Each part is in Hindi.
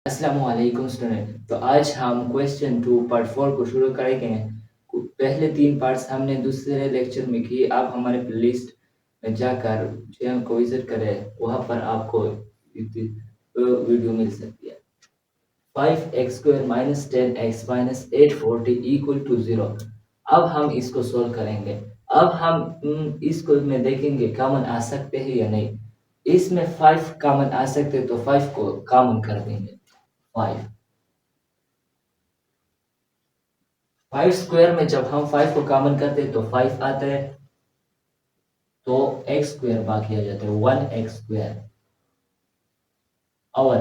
अस्सलामुअलैकुम स्टूडेंट। तो आज हम क्वेश्चन 2 पार्ट 4 को शुरू करेंगे। पहले 3 पार्ट्स हमने दूसरे लेक्चर में किए। आप हमारे प्लेलिस्ट में जाकर चैनल को विजिट करें, वहाँ पर आपको वीडियो मिल सकती है। 5x² minus 10x minus 840 equal to 0। अब हम इसको सोल्व करेंगे। अब हम इसको में देखेंगे कॉमन आ सकते हैं या नहीं। इसमें 5 कॉमन आ सकते हैं तो 5 को कॉमन कर देंगे। 5 स्क्वायर में जब हम 5 को कॉमन करते हैं तो 5 आता है, तो एक्स स्क्वायर बाकी आ जाता है 1x²। और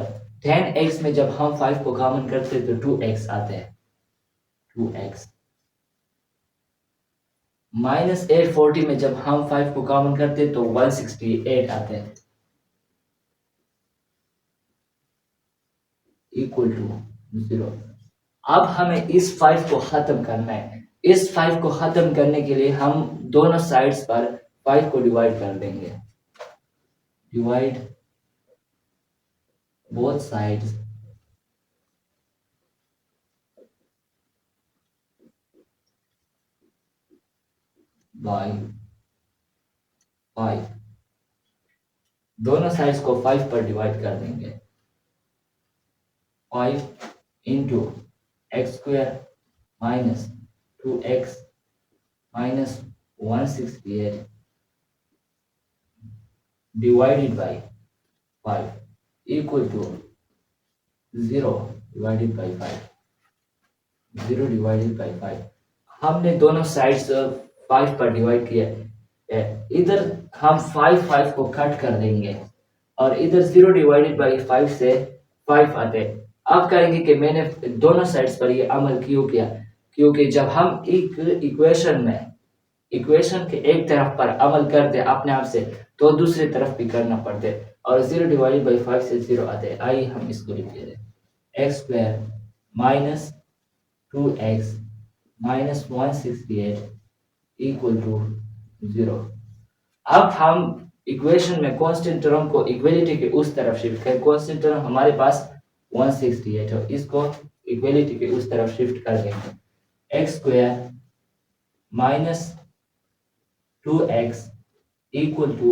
10x में जब हम 5 को कॉमन करते हैं तो 2x आता है 2x। माइनस 840 में जब हम 5 को कॉमन करते हैं तो 168 आता है इक्वल टू 0। अब हमें इस 5 को खत्म करना है। इस 5 को खत्म करने के लिए हम दोनों साइड्स पर 5 को डिवाइड कर देंगे। Divide both sides by 5। दोनों साइड्स को 5 पर डिवाइड कर देंगे। 5 into x² minus 2x minus 168 divided by 5 equal to 0 divided by 5। 0 divided by 5। हमने दोनों साइड्स 5 पर डिवाइड किया। इधर हम 5 को कट कर देंगे और इधर 0 डिवाइडेड बाई 5 से 5 आते। अब कहेंगे कि मैंने दोनों साइड्स पर ये अमल क्यों किया, क्योंकि जब हम एक इक्वेशन के एक तरफ पर अमल करते अपने आप से तो दूसरी तरफ भी करना पड़ते, और 0 डिवाइडेड बाई 5 से 0 आते। आइए हम इसको लिख दें। x² minus 2x minus 168 equal to 0। अब हम इक्वेशन में कांस्टेंट टर्म को इक्वलिटी के उस तरफ शिफ्ट करें। कांस्टेंट टर्म हमारे पास 168 है, इसको इक्वलिटी के उस तरफ शिफ्ट कर देंगे। x² minus 2x equal to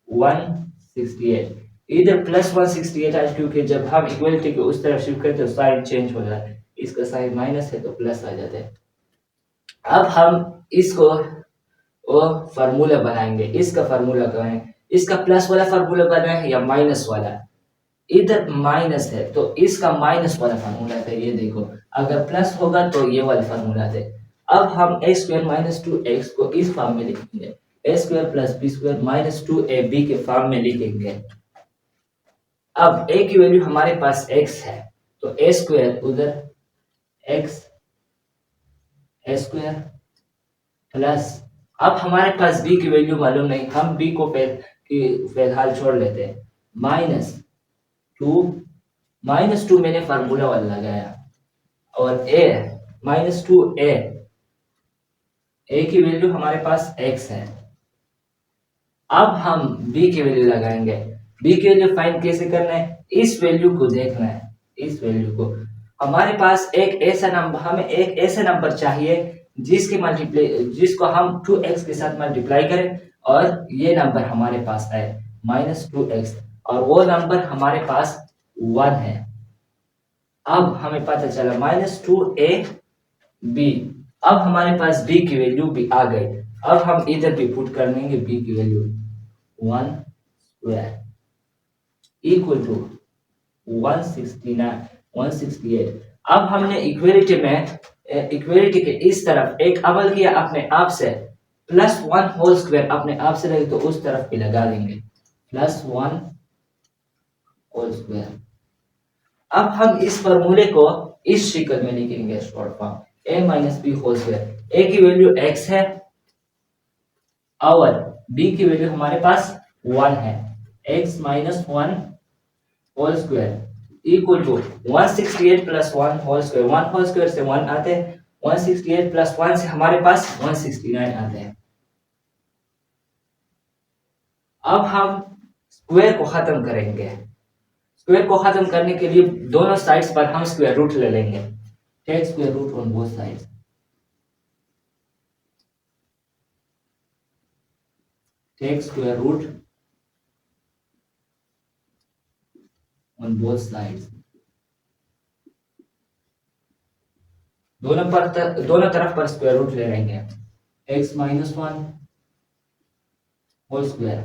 168। इधर प्लस 168 है क्योंकि जब हम इक्वलिटी के उस तरफ शिफ्ट करते हैं तो साइन चेंज हो जाता है। इसका साइन माइनस है तो प्लस आ जाता है। अब हम इसको फार्मूला बनाएंगे। इसका फार्मूला क्या है? इसका प्लस वाला फार्मूला बनाए है या माइनस वाला? इधर माइनस है तो इसका माइनस वाला फार्मूला है। ये देखो, अगर प्लस होगा तो ये वाला फार्मूला है। अब हम x² माइनस 2x को इस फॉर्म में लिखेंगे। a² plus b² minus 2ab के फॉर्म में लिखेंगे। अब a की वैल्यू हमारे पास x है तो a² उधर x a² प्लस, अब हमारे पास b की वैल्यू मालूम नहीं, हम b को फिलहाल छोड़ लेते हैं। माइनस टू मैंने फार्मूला वाला लगाया, और a माइनस 2a, a की वैल्यू हमारे पास x है। अब हम b की वैल्यू लगाएंगे। b की वैल्यू फाइंड कैसे करना है? इस वैल्यू को देखना है। इस वैल्यू को हमारे पास हमें एक ऐसा नंबर चाहिए जिसको हम 2x के साथ मल्टीप्लाई करें और ये नंबर हमारे पास आए -2x, और वो नंबर हमारे पास 1 है। अब हमें पता चला -2ab। अब हमारे पास b की वैल्यू भी आ गई। अब हम इधर भी पुट कर देंगे b की वैल्यू 1² इक्वल टू 168। अब हमने इक्वलिटी के इस तरफ एक अमल किया अपने आप से, +1 होल स्क्वायर अपने आप से लगे तो उस तरफ भी लगा देंगे +1 होल स्क्वायर। अब हम इस फॉर्मूले को इस शक्ल में लिखेंगे, short form a minus B whole square. a की वैल्यू x है और b की वैल्यू हमारे पास 1 है। x minus 1 whole square equal to 168 plus 1 whole square. 1 whole square से 1 आते हैं, 168 प्लस 1 से हमारे पास 169 आते हैं। अब हम स्क्वायर को खत्म करेंगे। स्क्वायर को खत्म करने के लिए दोनों साइड्स पर हम स्क्वायर रूट ले लेंगे। Take square root on both sides. Take square root on both sides. दोनों तरफ पर स्क्वायर रूट ले लेंगे। x minus one whole square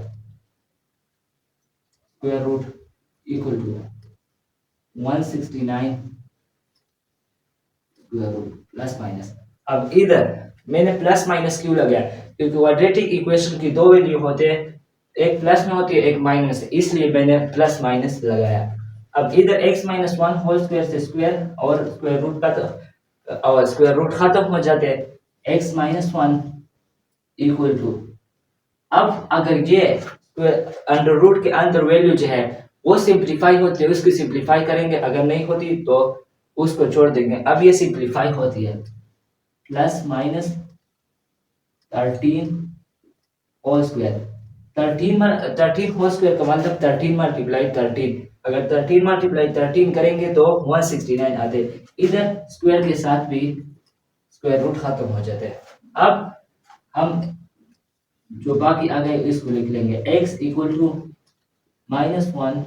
square root equal to 169 square root plus minus. अब इधर मैंने प्लस माइनस क्यों लगाया? क्योंकि क्वाड्रेटिक इक्वेशन की दो वैल्यू होते हैं, एक प्लस में होती है एक माइनस, इसलिए मैंने प्लस माइनस लगाया। अब इधर x minus one whole square से स्क्वायर और स्क्वायर रूट का और स्क्वायर रूट खत्म हो जाते हैं। x minus one equal to, अब अगर ये अंडर रूट के अंदर वैल्यू जो है वो सिंप्लीफाई होती है, उसको सिंप्लीफाई करेंगे, अगर नहीं होती तो उसको छोड़ देंगे। अब ये सिंप्लीफाई होती है, plus minus 13 whole square. 13 whole square का मतलब 13 मल्टीप्लाई 13, अगर 13 मल्टीप्लाई 13 करेंगे तो 169 आते। इधर स्क्वायर के साथ भी स्क्वायर रूट खत्म हो जाते हैं। अब हम जो बाकी आ गए इसको लिख लेंगे, x equal to minus one.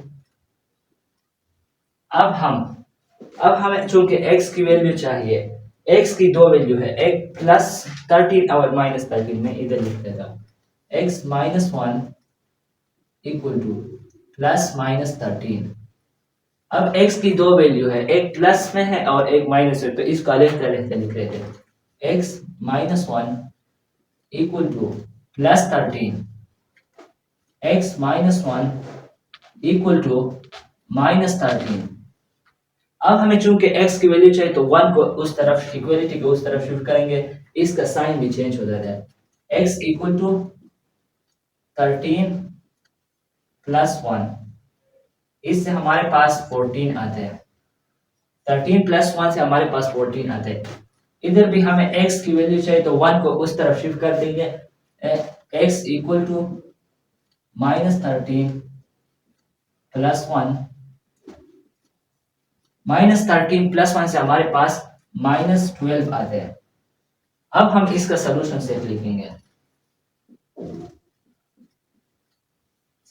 अब हमें चूंकि x की वैल्यू चाहिए, x की दो वैल्यू है, एक प्लस 13 और माइनस 13, में इधर लिख देता हूं x minus one equal to plus minus 13। अब x की दो वैल्यू है, एक प्लस में है और एक माइनस है, तो इसको लेते लिख लेते हैं x minus one equal to plus 13, x minus one equal to minus 13। अब हमें चूंकि x की वैल्यू चाहिए तो 1 को उस तरफ, इक्वलिटी को उस तरफ शिफ्ट करेंगे, इसका साइन भी चेंज हो जाता है। x इक्वल टू 13 प्लस 1, इससे हमारे पास 14 आते हैं। 13 प्लस 1 से हमारे पास 14 आते हैं। इधर भी हमें x की वैल्यू चाहिए तो 1 को उस तरफ शिफ्ट कर देंगे। x equal to minus 13 plus 1, minus 13 plus 1 से हमारे पास माइनस 12 आते हैं। अब हम इसका सॉल्यूशन सेट लिखेंगे।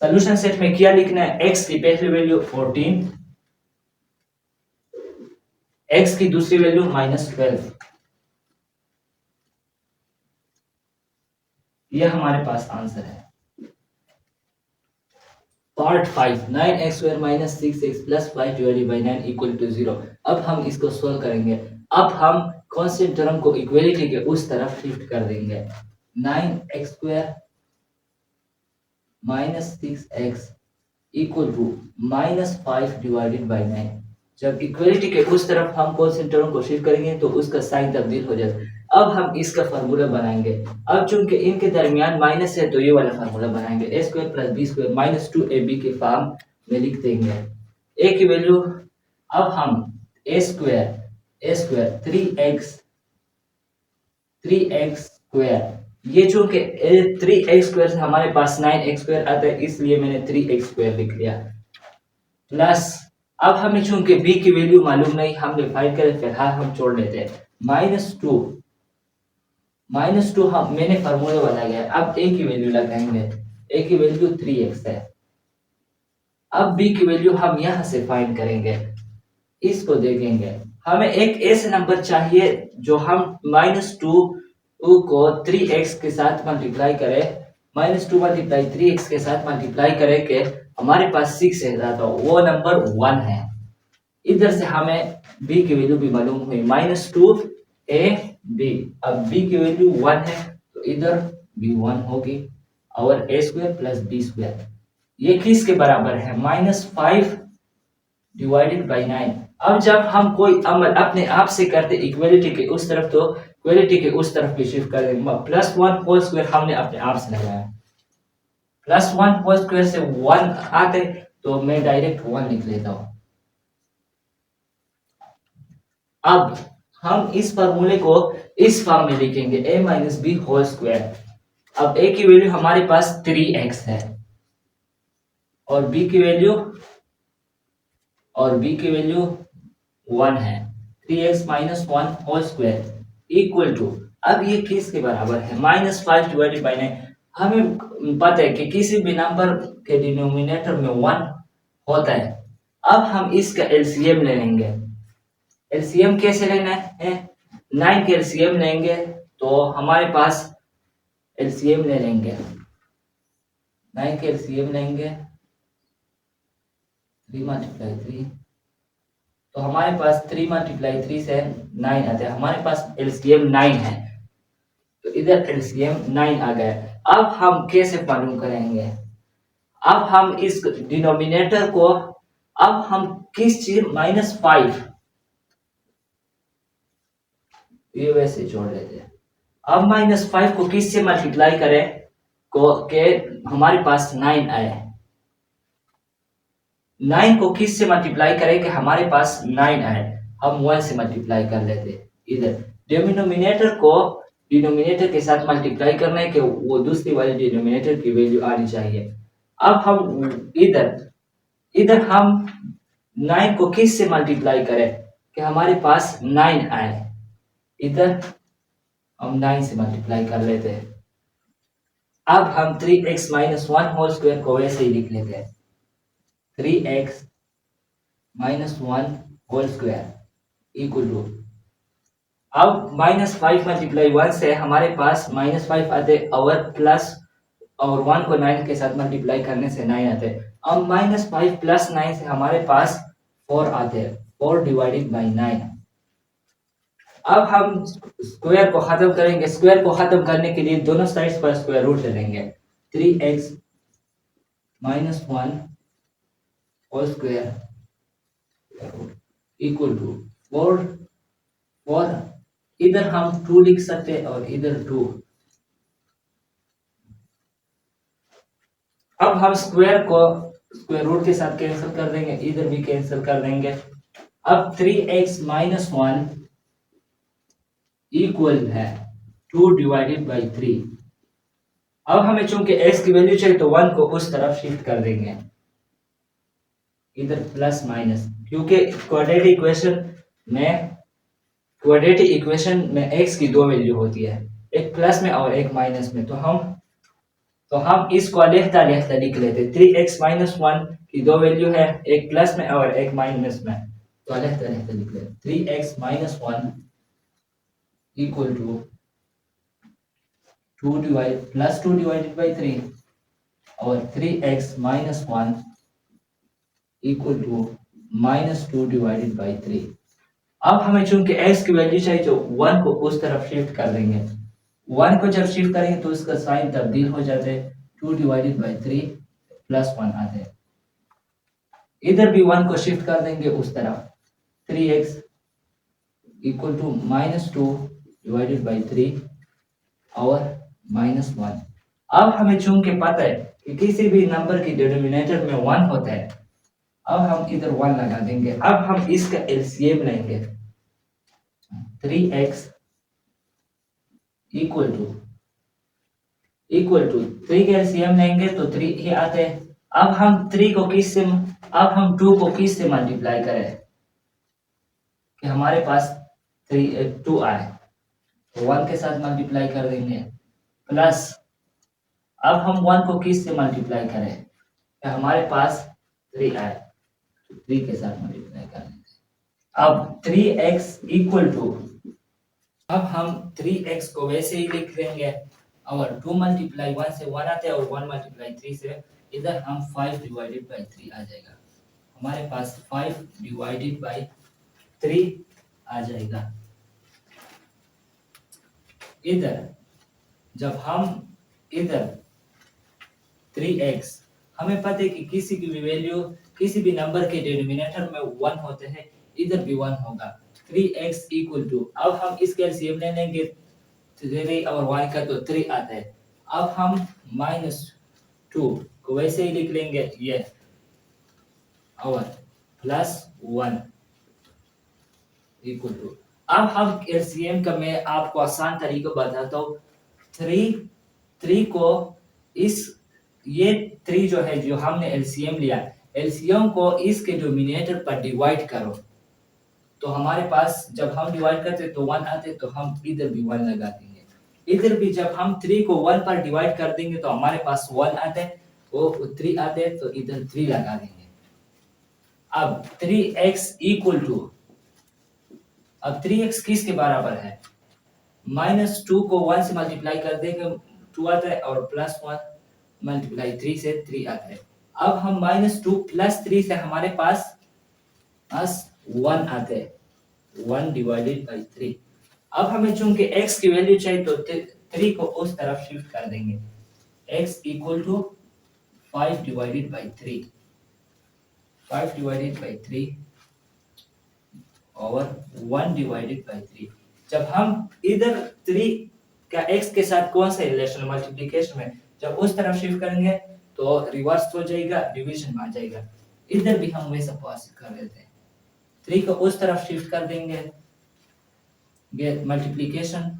सॉल्यूशन सेट में क्या लिखना है? x की पहली वैल्यू 14, x की दूसरी वैल्यू माइनस 12, यह हमारे पास आंसर है। Part 5, 9x square minus 6x plus 5 divided by 9 equal to 0। अब हम इसको सोल्व करेंगे। अब हम कांस्टेंट टर्म को इक्वलिटी के उस तरफ शिफ्ट कर देंगे। 9x square minus 6x equal to minus 5 divided by 9। जब इक्वलिटी के उस तरफ हम कांस्टेंट टर्म को शिफ्ट करेंगे तो उसका साइन तब्दील हो जाता है। अब हम इसका फार्मूला बनाएंगे। अब चूंकि इनके दरमियान माइनस है तो ये वाला फार्मूला बनाएंगे, a square plus b square minus 2ab के फॉर्म में लिख देंगे। ए की वैल्यू, अब हम ए स्क्वायर 3x स्क्वायर, ये चूंकि 3x स्क्वायर से हमारे पास 9x स्क्वायर आता है, इसलिए मैंने 3x स्क्वायर लिख लिया, प्लस अब हमें चूंकि b की वैल्यू मालूम नहीं, हमने फाइंड करें, फिलहाल हम छोड़ लेते हैं। माइनस टू हम मैंने फार्मूला बनाया है। अब a की वैल्यू लगाएंगे, a की वैल्यू 3x है। अब b की वैल्यू हम यहां से फाइंड करेंगे, इसको देखेंगे। हमें एक ऐसे नंबर चाहिए जो हम -2 को 3x के साथ मल्टीप्लाई करें, -2 मल्टीप्लाई 3x के साथ मल्टीप्लाई करें कि हमारे पास 6 है, तो वो नंबर 1 है। इधर से हमें b की वैल्यू भी मालूम हुई, -2ab। अब b की वैल्यू 1 है तो इधर भी 1 होगी, और a square plus b square ये किसके बराबर है? -5 डिवाइडेड बाई 9। अब जब हम कोई अमल अपने आप से करते इक्वलिटी के उस तरफ, तो इक्वलिटी के उस तरफ भी शिफ्ट कर देंगे। +1 होल स्क्वायर हमने अपने आप से लगाया, +1 होल स्क्वायर से 1 आते तो मैं डायरेक्ट 1 लिख लेता हूं। अब हम इस फार्मूले को इस फॉर्म में लिखेंगे, a minus B whole square. अब a की वैल्यू हमारे पास 3x है और b की वैल्यू और b की वैल्यू 1 है। 3x minus 1 whole square equal to, अब ये किसके बराबर है, -5 डिवाइडेड बाई 9। हमें पता है कि किसी भी नंबर के डिनोमिनेटर में 1 होता है। अब हम इसका एलसीएम ले लेंगे। एलसीएम कैसे लेना है, 9 के एलसीएम लेंगे तो हमारे पास एलसीएम ले लेंगे, 9 के एलसीएम लेंगे 3 मल्टीप्लाई 3, तो हमारे पास 3 मल्टीप्लाई 3 से 9 आता है। हमारे पास एलसीएम 9 है, तो इधर एलसीएम 9 आ गया। अब हम कैसे मालूम करेंगे, अब हम इस डिनोमिनेटर को, अब हम किस चीज -5 ये वैसे जोड़ लेते हैं। अब -5 को किस से मल्टीप्लाई करें को के हमारे पास 9 आए। 9 को किस से मल्टीप्लाई करें कि हमारे पास 9 आए, हम 1 से मल्टीप्लाई कर लेते। इधर डिनोमिनेटर को डिनोमिनेटर के साथ मल्टीप्लाई करना है कि वो दूसरी वाली डिनोमिनेटर की वैल्यू आनी चाहिए। अब हम इधर हम 9 को किस से मल्टीप्लाई करें कि हमारे पास 9 आए। इधर हम 9 से मल्टीप्लाई कर लेते हैं। अब हम 3x माइनस 1 होल स्क्वायर को वैसे ही लिख लेते हैं, 3x minus 1 whole square equal to, अब -5 मल्टीप्लाई 1 से हमारे पास -5 आते और प्लस और 1 को 9 के साथ मल्टीप्लाई करने से 9 आते। अब -5 प्लस 9 से हमारे पास 4 आते हैं, 4 डिवाइडेड बाई 9। अब हम स्क्वायर को खत्म करेंगे। स्क्वायर को खत्म करने के लिए दोनों साइड्स पर स्क्वायर रूट ले लेंगे। 3x minus 1 whole square equal to 4 इधर हम 2 लिख सकते हैं और इधर 2। अब हम स्क्वायर को स्क्वायर रूट के साथ कैंसिल कर देंगे, इधर भी कैंसिल कर देंगे। अब 3x माइनस 1 इक्वल है 2 डिवाइडेड बाई 3। अब हमें चूंकि x की वैल्यू चाहिए तो 1 को उस तरफ शिफ्ट कर देंगे, इधर प्लस माइनस, क्योंकि क्वाड्रेटिक इक्वेशन में x की 2 वैल्यू होती है, एक प्लस में और एक माइनस में। तो हम इसको लेखता लिख लेते। 3x माइनस 1 की 2 वैल्यू है, एक प्लस में और एक माइनस में, तो लेखता लिख लेते। 3x minus 1 equal to 2 divided by 3 और 3x minus 1 equal to -2 divided by 3। अब हमें चूंकि x की वैल्यू चाहिए तो 1 को उस तरफ शिफ्ट कर देंगे। 1 को जब शिफ्ट करेंगे तो इसका साइन तब्दील हो जाते हैं, 2 डिवाइडेड बाई 3 प्लस 1 आते हैं। इधर भी 1 को शिफ्ट कर देंगे उस तरफ, 3x equal to -2 divided by 3 और -1। अब हमें चूंकि पता है कि किसी भी नंबर की डिनोमिनेटर में 1 होता है, अब हम इधर 1 लगा देंगे। अब हम इसका एलसीएम लेंगे, 3x इक्वल टू 3 का एलसीएम लेंगे तो 3 ही आते हैं। अब हम 2 को किस से मल्टीप्लाई करें कि हमारे पास 2 आए, तो 1 के साथ मल्टीप्लाई कर देंगे, प्लस अब हम 1 को किस से मल्टीप्लाई करें कि हमारे पास 3 आए, 3 के साथ मल्टीप्लाई कर देंगे। अब 3x इक्वल टू, अब हम 3x को वैसे ही लिख देंगे और 2 मल्टीप्लाई 1 से 1 आते हैं और 1 मल्टीप्लाई 3 से इधर हम 5 डिवाइडेड बाई 3 आ जाएगा। हमारे पास 5 डिवाइडेड बाई 3 आ जाएगा। इधर जब हम इधर 3x, हमें पता है कि किसी की भी वैल्यू किसी भी नंबर के डिनोमिनेटर में 1 होते हैं, इधर भी 1 होगा। 3x इक्वल टू, अब हम इसके एलसीएम ले लेंगे, 3 और y का तो 3 आता है। अब हम -2 को वैसे ही लिख लेंगे ये, और +1 इक्वल टू, अब हम एलसीएम का मैं आपको आसान तरीका बताता हूँ। 3 को ये 3 जो है, जो हमने एलसीएम लिया, एलसीएम को इसके डिनोमिनेटर पर डिवाइड करो, तो हमारे पास जब हम डिवाइड करते तो 1 आते, तो हम इधर भी 1 लगा देंगे। इधर भी जब हम 3 को 1 पर डिवाइड कर देंगे तो हमारे पास 1 आते, वो 3 आते, तो इधर 3 लगा देंगे। अब 3x इक्वल टू, अब 3x किसके बराबर है? -2 को 1 से मल्टीप्लाई कर देंगे 2 आता है, और +1 मल्टीप्लाई 3 से 3 आता है। अब हम -2 + 3 से हमारे पास 1 आते हैं, 1 डिवाइडेड बाई 3। अब हमें चूंकि x की वैल्यू चाहिए तो 3 को उस तरफ शिफ्ट कर देंगे। x equal to 5 divided by 3, 5 divided by 3 और 1 डिवाइडेड बाई 3। जब हम इधर 3 का x के साथ कौन सा रिलेशन मल्टीप्लिकेशन में, जब उस तरफ शिफ्ट करेंगे तो रिवर्स हो जाएगा, डिवीजन में आ जाएगा। इधर भी हम वैसा पॉसिबल कर देते हैं, 3 को उस तरफ शिफ्ट कर देंगे, ये मल्टीप्लिकेशन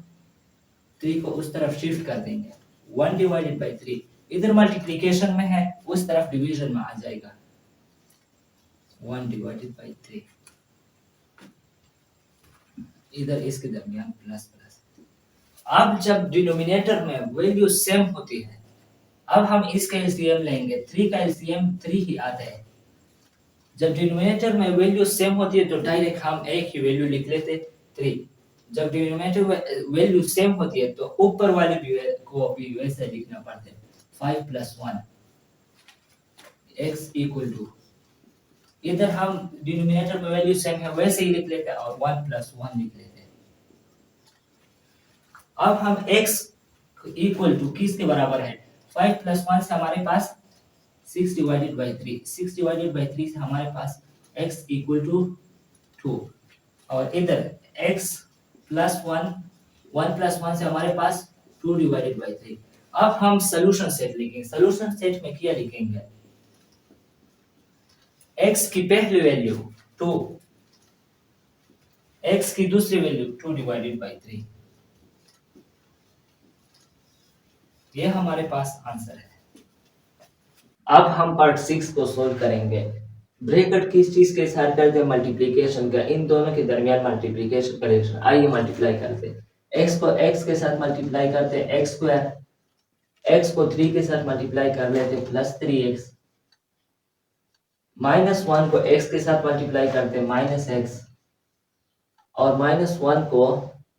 3 को उस तरफ शिफ्ट कर देंगे, 1 डिवाइडेड बाई 3 इधर मल्टीप्लिकेशन में है, उस तरफ डिवीजन में आ जाएगा, 1 डिवाइडेड बाई 3। इधर इसके दरमियान प्लस प्लस। अब जब डिनोमिनेटर में वैल्यू सेम होती है, अब हम इसका एलसीएम लेंगे, 3 का एलसीएम 3 ही आता है। जब डिनोमिनेटर में वैल्यू सेम होती है तो डायरेक्ट हम एक ही वैल्यू लिख लेते 3। जब डिनोमिनेटर में वैल्यू सेम होती है तो ऊपर वाले भी को भी वैसे लिखना पड़ता है, 5 + 1 x इक्वल टू, इधर हम डिनोमिनेटर में वैल्यू सेम है वैसे ही लिख लेते हैं और 1 + 1 लिख लेते हैं। अब हम x इक्वल टू किसके बराबर है? 5 + 1 से हमारे पास 6 डिवाइडेड बाई 3, 6 डिवाइडेड बाई 3 से हमारे पास x इक्वल टू 2, और इधर x + 1, 1 + 1 से हमारे पास 2 डिवाइडेड बाई 3। अब हम सॉल्यूशन सेट लिखेंगे। सॉल्यूशन सेट में क्या लिखेंगे? x की पहली वैल्यू 2, x की दूसरी वैल्यू 2 डिवाइडेड बाई 3, ये हमारे पास आंसर है। अब हम पार्ट 6 को सोल्व करेंगे। ब्रैकेट किस चीज के साथ करते हैं? मल्टीप्लिकेशन का, इन दोनों के दरमियान मल्टीप्लिकेशन का रिलेशन। आइए मल्टीप्लाई करते हैं। x को x के साथ मल्टीप्लाई करते हैं x², x को 3 के साथ मल्टीप्लाई कर लेते हैं +3x, -1 को x के साथ मल्टीप्लाई करते हैं -x, और -1 को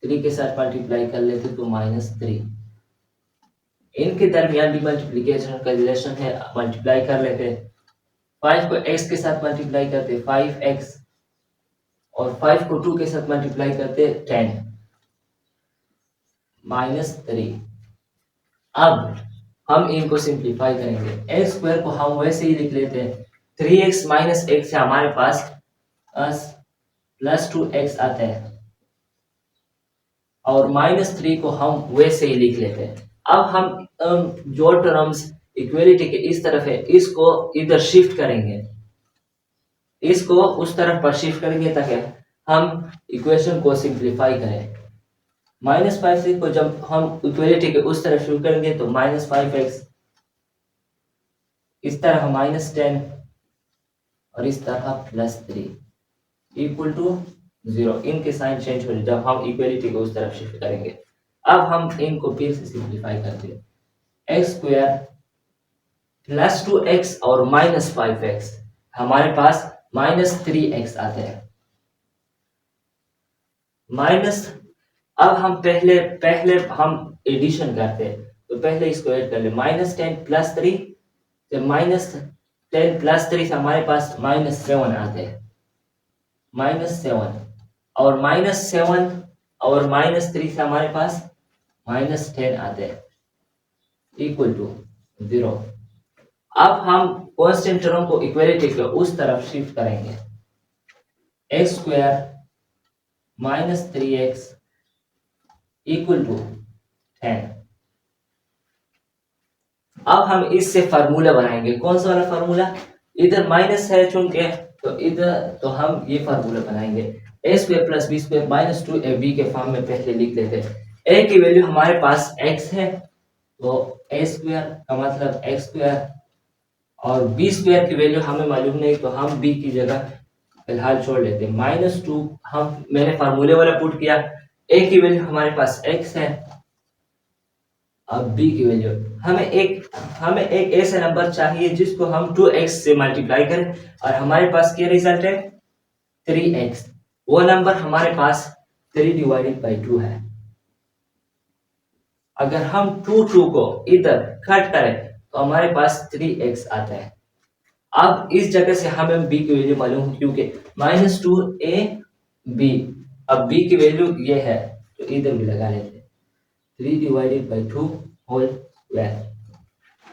3 के साथ मल्टीप्लाई कर लेते तो -3। इनके दरमियान भी मल्टीप्लिकेशन का रिलेशन है, मल्टीप्लाई कर लेते हैं। 5 को x के साथ मल्टीप्लाई करते 5x, और 5 को 2 के साथ मल्टीप्लाई करते 10 -3। अब हम इनको सिंप्लीफाई करेंगे। x² को हम वैसे ही लिख लेते हैं, 3x - x से हमारे पास +2x आता है, और -3 को हम वैसे ही लिख लेते हैं। अब हम जो टर्म्स इक्वलिटी के इस तरफ है इसको इधर शिफ्ट करेंगे, इसको उस तरफ पर शिफ्ट करेंगे ताकि हम इक्वेशन को सिंप्लीफाई करें। -5 को जब हम इक्वलिटी के उस तरफ शिफ्ट करेंगे तो -5x, इस तरह -10, और इस तरह +3 इक्वल टू 0। इनके साइन चेंज हो जाए जब हम इक्वलिटी को उस तरफ शिफ्ट करेंगे। अब हम इनको फिर से सिंप्लीफाई करते हैं, x² + 2x और -5x, हमारे पास -3x आते हैं। अब हम पहले हम एडिशन करते हैं, तो पहले इसको ऐड कर ले, -10 + 3, तो -10 + 3 से हमारे पास -7 आते हैं, -7, और -7 और -3 से हमारे पास -10 आते हैं, इक्वल टू 0। अब हम कांस्टेंट टर्म को इक्वलिटी के उस तरफ शिफ्ट करेंगे, x² - 3x इक्वल टू 10। अब हम इससे फार्मूला बनाएंगे। कौन सा वाला फार्मूला? इधर माइनस है चूंकि, तो इधर तो हम ये फार्मूला बनाएंगे, a² + b² - 2ab के फॉर्म में पहले लिख लेते हैं। a की वैल्यू हमारे पास x है, तो a² का मतलब x², और बी स्क्वायर की वैल्यू हमें मालूम नहीं, तो हम बी की जगह फिलहाल छोड़ लेते हैं। -2 हम मैंने फार्मूले वाला पुट किया, ए की वैल्यू हमारे पास x है। अब बी की वैल्यू हमें एक ऐसा नंबर चाहिए जिसको हम 2x से मल्टीप्लाई करें और हमारे पास क्या रिजल्ट है 3x। वो नंबर हमारे पास 3/2 है। अगर हम 2 को इधर कट करें तो हमारे पास 3x आता है। अब इस जगह से हमें b की वैल्यू मालूम, क्योंकि -2ab, अब b की वैल्यू ये है तो इधर भी लगा लेते हैं। 3/2 होल स्क्वायर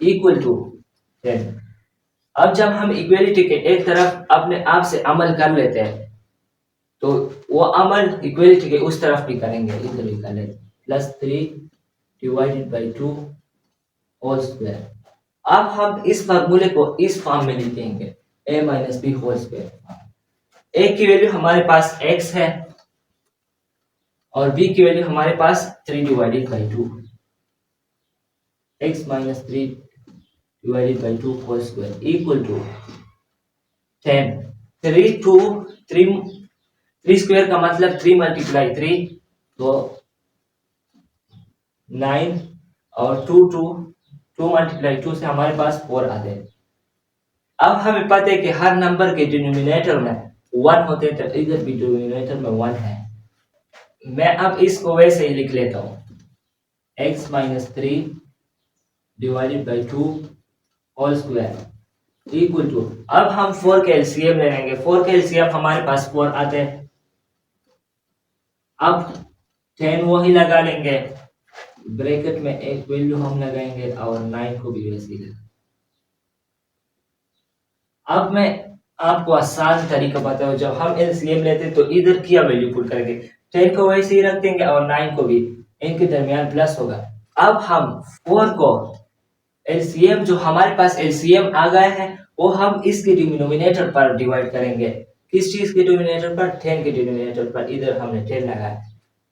इक्वल टू 10। अब जब हम इक्वलिटी के एक तरफ अपने आप से अमल कर लेते हैं तो वो अमल इक्वलिटी के उस तरफ भी करेंगे, इधर भी कर लेते हैं। +3/2 होल स्क्वायर। अब हम इस फार्मूले को इस फॉर्म में लिखेंगे, a - b whole square. a की वैल्यु हमारे पास x है और b की वैल्यू हमारे पास 3/2, x - 3/2 whole square equal to 10। 3 square का मतलब 3 × 3 तो 9 और 2 × 2 से हमारे पास 4 आते हैं। अब हमें पता है कि हर नंबर के डिनोमिनेटर में 1 होते हैं, तो इधर भी डिनोमिनेटर में 1 है। मैं अब इसको वैसे ही लिख लेता हूँ, x - 3/2 whole square equal to, अब हम 4 के एलसीएम ले लेंगे। 4 के एलसीएम हमारे पास 4 आते हैं। अब 10 वही लगा लेंगे, ब्रैकेट में एक वैल्यू हम लगाएंगे और 9 को भी वैसे ही लगाएंगे। अब मैं आपको आसान तरीका बताऊं, जब हम एलसीएम लेते हैं तो इधर क्या वैल्यू पुट करेंगे, 10 को वैसे ही रख देंगे और 9 को भी, इनके दरमियान प्लस होगा। अब हम 4 को एलसीएम, जो हमारे पास एलसीएम आ गया है, वो हम इसके डिनोमिनेटर पर डिवाइड करेंगे। किस चीज के डिनोमिनेटर पर, 10 के डिनोमिनेटर पर। इधर हमने 10 लगाया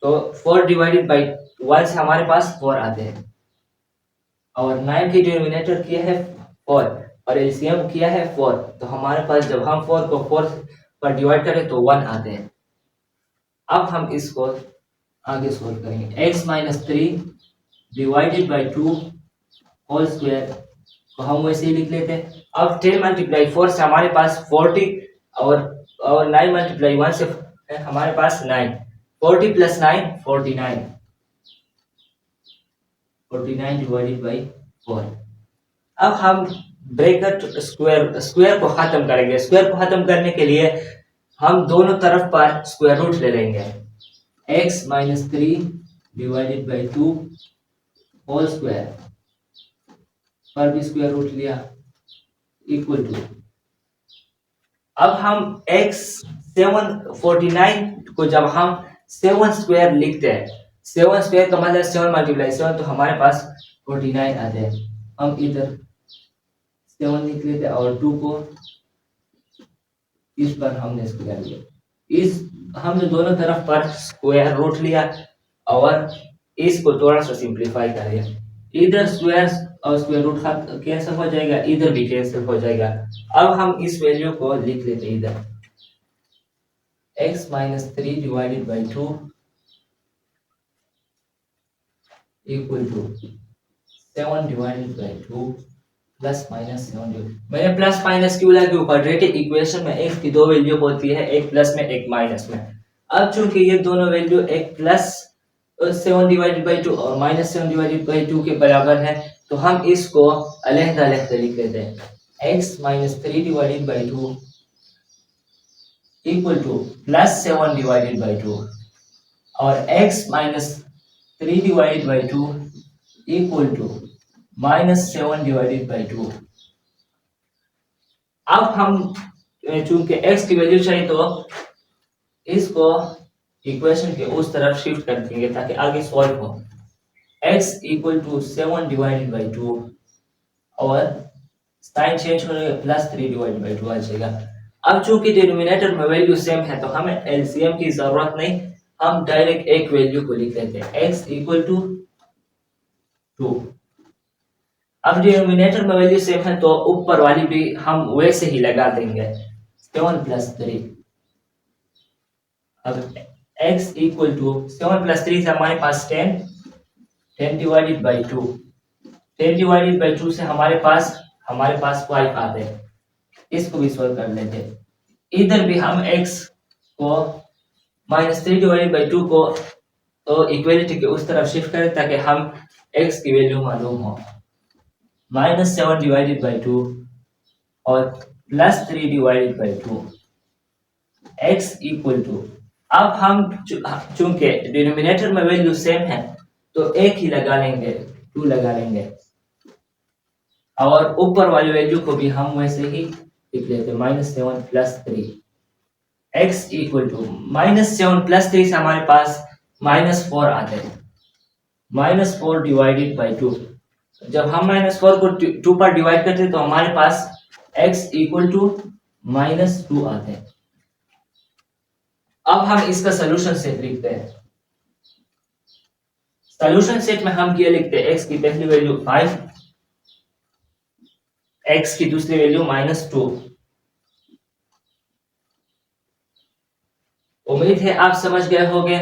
तो 4/1 से हमारे पास 4 आते हैं और 9 के डिनोमिनेटर किया है 4 और एलसीएम किया है 4, तो हमारे पास जब हम 4 को 4 पर डिवाइड करें तो 1 आते हैं। अब हम इसको आगे सोल्व करेंगे। x - 3/2 होल स्क्वायर को हम वैसे ही लिख लेते हैं। अब 10 × 4 से हमारे पास 40 और 9 × 1 से हमारे पास 9, 40 + 9 49, 49/4। अब हम ब्रैकेट स्क्वायर को खत्म करेंगे। स्क्वायर को खत्म करने के लिए हम दोनों तरफ पर स्क्वायर रूट ले लेंगे। x - 3/2 होल स्क्वायर पर भी स्क्वायर रूट लिया इक्वल टू, अब हम x 749 को जब हम 7 स्क्वायर लिखते हैं, 7 स्क्वायर का मतलब 7 × 7, तो हमारे पास 49 आते हैं। हम इधर 7 लिख लेते हैं और 2 को इस पर हमने स्क्वायर लिया। इस हमने दोनों तरफ पर स्क्वायर रूट लिया और इसको थोड़ा सा सिंपलीफाई कर दिया। इधर स्क्वायर और स्क्वायर रूट कैंसिल हो जाएगा, इधर भी कैंसिल हो जाएगा। अब हम इस वैल्यू को लिख लेते हैं इधर, x - 3/2 इक्वल टू 7/2 +-7। मैंने प्लस माइनस क्यों लगा, क्वाड्रेटिक इक्वेशन में x की दो वैल्यू होती है, एक प्लस में एक माइनस में। अब चूंकि ये दोनों वैल्यू एक +7/2 और -7/2 के बराबर है, तो हम इसको अलग-अलग लिख लेते हैं। x - 3/2 इक्वल टू +7/2 और x - 3/2 इक्वल टू -7/2। अब हम चूंकि x की वैल्यू चाहिए तो इसको इक्वेशन के उस तरफ शिफ्ट कर देंगे ताकि आगे सॉल्व हो। x इक्वल टू 7/2 और साइन चेंज होने +3/2 आ जाएगा। अब चूंकि डिनोमिनेटर में वैल्यू सेम है तो हमें एलसीएम की जरूरत नहीं, हम डायरेक्ट एक वैल्यू को लिख लेते हैं, x इक्वल टू 2। अब डिनोमिनेटर में वैल्यू सेम है तो ऊपर वाली भी हम वैसे ही लगा देंगे 7 प्लस 3। अब x इक्वल टू 7 प्लस 3 से हमारे पास 10, 10 डिवाइडेड बाई 2, 10 डिवाइडेड बाई 2 से हमारे पास 5 आते हैं। इसको भी सॉल्व कर लेते हैं। इधर भी हम x को -3 डिवाइडेड बाई 2 को तो इक्वलिटी के उस तरफ शिफ्ट करें ताकि हम x की वैल्यू मालूम हो। -7 डिवाइडेड बाई 2 और +3 divided by 2 x equal to, अब हम चूंकि डिनोमिनेटर में वैल्यू सेम है तो एक ही लगा लेंगे, 2 लगा लेंगे और ऊपर वाली वैल्यू को भी हम वैसे ही लिख लेते हैं -7 plus 3। x equal to -7 plus 3 से हमारे पास -4 आते हैं। -4 डिवाइडेड बाई 2, जब हम -4 को 2 पर डिवाइड करते हैं तो हमारे पास x इक्वल टू -2 आते हैं। अब हम इसका सॉल्यूशन सेट लिखते हैं। सॉल्यूशन सेट में हम क्या लिखते हैं, x की पहली वैल्यू 5, x की दूसरी वैल्यू -2। उम्मीद है आप समझ गए होंगे।